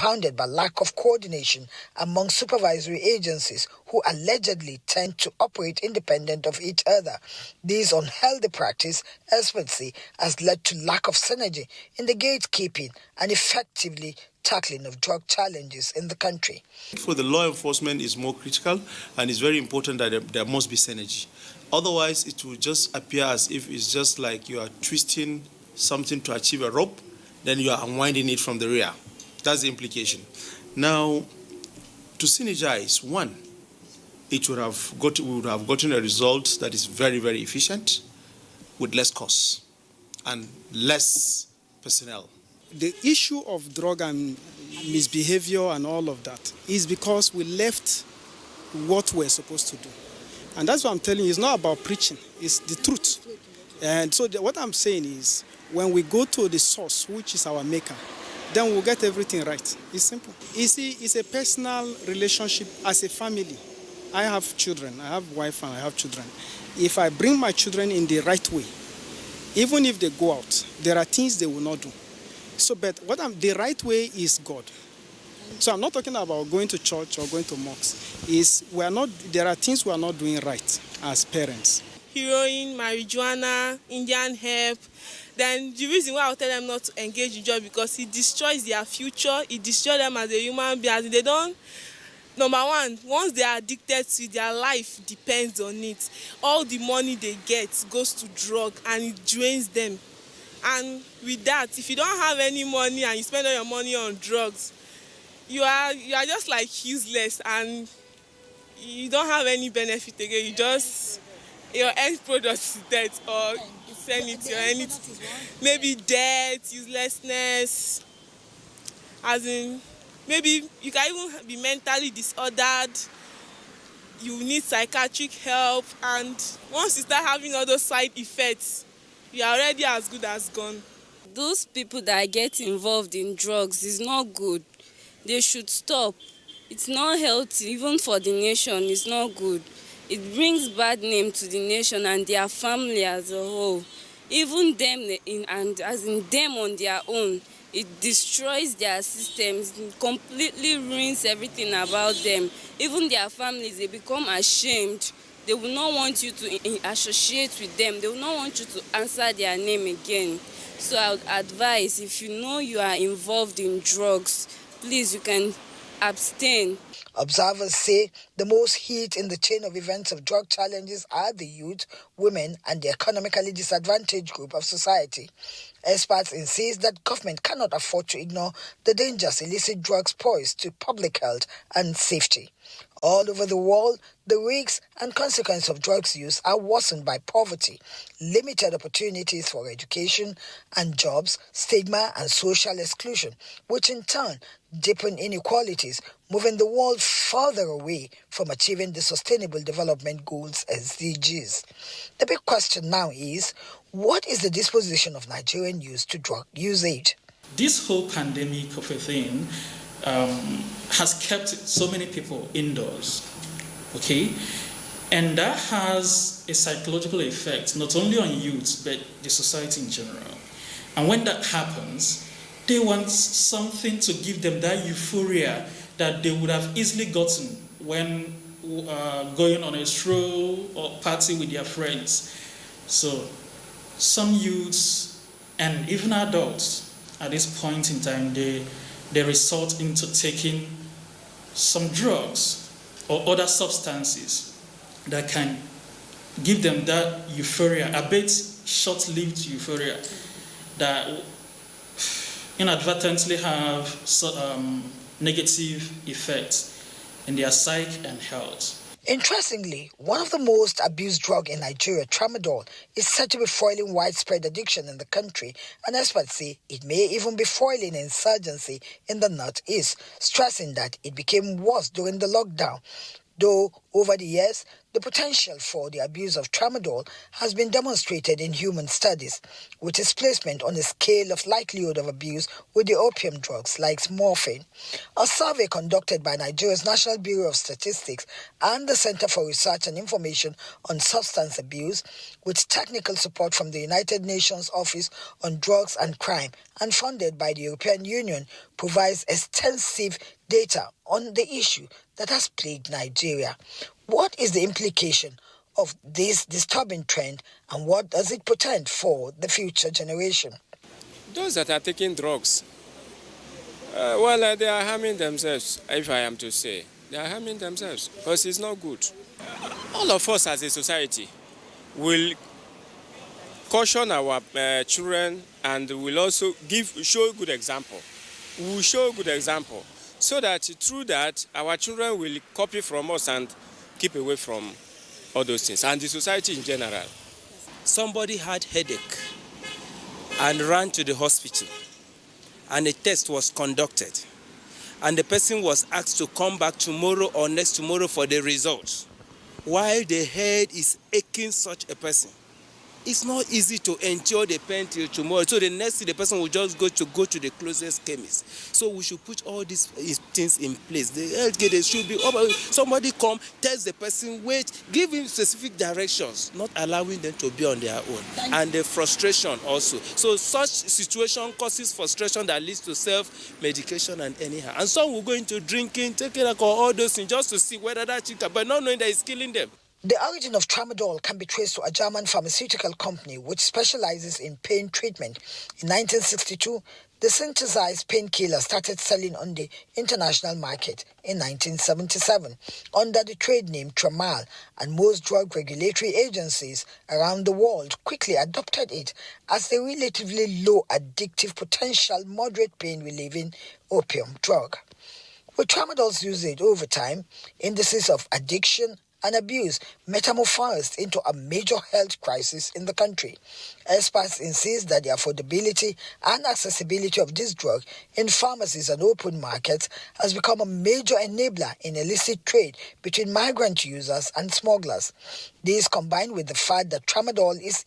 compounded by lack of coordination among supervisory agencies who allegedly tend to operate independent of each other. This unhealthy practice, experts say, has led to lack of synergy in the gatekeeping and effectively tackling of drug challenges in the country. For the law enforcement is more critical, and it's very important that there must be synergy. Otherwise, it will just appear as if it's just like you are twisting something to achieve a rope, then you are unwinding it from the rear. That's the implication. Now, to synergize, one, we would have gotten a result that is very, very efficient with less costs and less personnel. The issue of drug and misbehavior and all of that is because we left what we're supposed to do. And that's what I'm telling you, it's not about preaching, it's the truth. And so what I'm saying is, when we go to the source, which is our maker, then we'll get everything right. It's simple. You see, it's a personal relationship as a family. I have children, I have wife and I have children. If I bring my children in the right way, even if they go out, there are things they will not do. So, but the right way is God. So I'm not talking about going to church or going to mosques. There are things we are not doing right as parents. Heroin, marijuana, Indian hemp. Then the reason why I'll tell them not to engage in drugs because it destroys their future, it destroys them as a human being. As they don't, number one, once they are addicted to it, their life depends on it. All the money they get goes to drug and it drains them. And with that, if you don't have any money and you spend all your money on drugs, you are just like useless and you don't have any benefit again. Your end product is death or insanity or anything. Maybe death, uselessness, as in maybe you can even be mentally disordered, you need psychiatric help, and once you start having all those side effects, you are already as good as gone. Those people that get involved in drugs is not good. They should stop. It's not healthy, even for the nation, it's not good. It brings bad name to the nation and their family as a whole. Even them, and as in them on their own, it destroys their systems, it completely ruins everything about them. Even their families, they become ashamed. They will not want you to associate with them. They will not want you to answer their name again. So I would advise, if you know you are involved in drugs, please, you can abstain. Observers say the most heat in the chain of events of drug challenges are the youth, women, and the economically disadvantaged group of society. Experts insist that government cannot afford to ignore the dangers illicit drugs pose to public health and safety. All over the world, the risks and consequences of drugs use are worsened by poverty, limited opportunities for education and jobs, stigma and social exclusion, which in turn deepen inequalities, moving the world further away from achieving the Sustainable Development Goals (SDGs). The big question now is, what is the disposition of Nigerian youth to drug usage? This whole pandemic of a thing has kept so many people indoors, okay? And that has a psychological effect, not only on youth, but the society in general. And when that happens, they want something to give them that euphoria that they would have easily gotten when going on a stroll or party with their friends. So some youths and even adults at this point in time, they resort into taking some drugs or other substances that can give them that euphoria, a bit short-lived euphoria that inadvertently have negative effects in their psyche and health. Interestingly, one of the most abused drugs in Nigeria, tramadol, is said to be foiling widespread addiction in the country, and experts say it may even be foiling insurgency in the northeast, stressing that it became worse during the lockdown. Though Over the years, the potential for the abuse of tramadol has been demonstrated in human studies, with its placement on a scale of likelihood of abuse with the opium drugs like morphine. A survey conducted by Nigeria's National Bureau of Statistics and the Center for Research and Information on Substance Abuse, with technical support from the United Nations Office on Drugs and Crime and funded by the European Union, provides extensive data on the issue that has plagued Nigeria. What is the implication of this disturbing trend, and what does it portend for the future generation? Those that are taking drugs, they are harming themselves, if I am to say. They are harming themselves because it's not good. All of us as a society will caution our children, and will also show a good example. We will show a good example so that through that our children will copy from us and keep away from all those things, and the society in general. Somebody had headache and ran to the hospital, and a test was conducted, and the person was asked to come back tomorrow or next tomorrow for the results. While the head is aching such a person, it's not easy to endure the pain till tomorrow. So the next thing, the person will just go to the closest chemist. So we should put all these things in place. The healthcare should be somebody come, test the person, wait, give him specific directions, not allowing them to be on their own. And the frustration also. So such situation causes frustration that leads to self-medication and anyhow. And some will go into drinking, taking alcohol, all those things just to see whether that chicken, but not knowing that it's killing them. The origin of tramadol can be traced to a German pharmaceutical company which specializes in pain treatment. In 1962, the synthesized painkiller started selling on the international market in 1977 under the trade name Tramal, and most drug regulatory agencies around the world quickly adopted it as the relatively low addictive potential moderate pain relieving opium drug. With tramadol's usage over time, indices of addiction and abuse metamorphosed into a major health crisis in the country. Experts insist that the affordability and accessibility of this drug in pharmacies and open markets has become a major enabler in illicit trade between migrant users and smugglers. This, combined with the fact that tramadol is